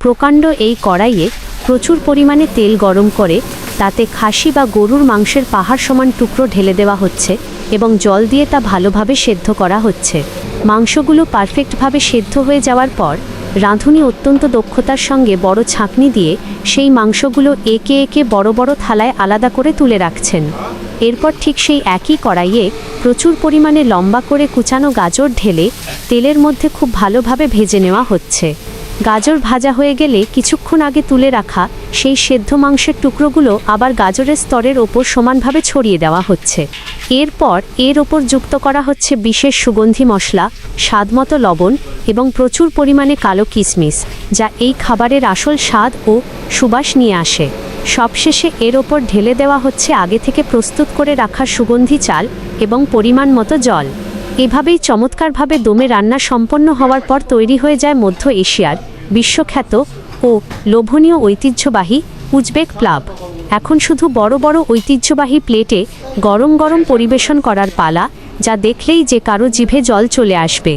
প্রকাণ্ড এই কড়াইয়ে প্রচুর পরিমাণে তেল গরম করে তাতে খাসি বা গরুর মাংসের পাহাড় সমান টুকরো ঢেলে দেওয়া হচ্ছে এবং জল দিয়ে তা ভালোভাবে সেদ্ধ করা হচ্ছে। মাংসগুলো পারফেক্টভাবে সেদ্ধ হয়ে যাওয়ার পর রাঁধুনি অত্যন্ত দক্ষতার সঙ্গে বড় ছাঁকনি দিয়ে সেই মাংসগুলো একে একে বড় বড় থালায় আলাদা করে তুলে রাখছেন। এরপর ঠিক সেই একই কড়াইয়ে প্রচুর পরিমাণে লম্বা করে কুচানো গাজর ঢেলে তেলের মধ্যে খুব ভালোভাবে ভেজে নেওয়া হচ্ছে। গাজর ভাজা হয়ে গেলে কিছুক্ষণ আগে তুলে রাখা সেই সেদ্ধ মাংসের টুকরোগুলো আবার গাজরের স্তরের ওপর সমানভাবে ছড়িয়ে দেওয়া হচ্ছে। এরপর এর ওপর যুক্ত করা হচ্ছে বিশেষ সুগন্ধি মশলা, স্বাদমতো লবণ এবং প্রচুর পরিমাণে কালো কিশমিশ, যা এই খাবারের আসল স্বাদ ও সুবাস নিয়ে আসে। সবশেষে এর ওপর ঢেলে দেওয়া হচ্ছে আগে থেকে প্রস্তুত করে রাখা সুগন্ধি চাল এবং পরিমাণ মতো জল। এভাবেই চমৎকারভাবে দমে রান্না সম্পন্ন হওয়ার পর তৈরি হয়ে যায় মধ্য এশিয়ার বিশ্বখ্যাত ও লোভনীয় ঐতিহ্যবাহী উজবেক প্লাব। এখন শুধু বড় বড় ঐতিহ্যবাহী প্লেটে গরম গরম পরিবেশন করার পালা, যা দেখলেই যে কারো জিভে জল চলে আসবে।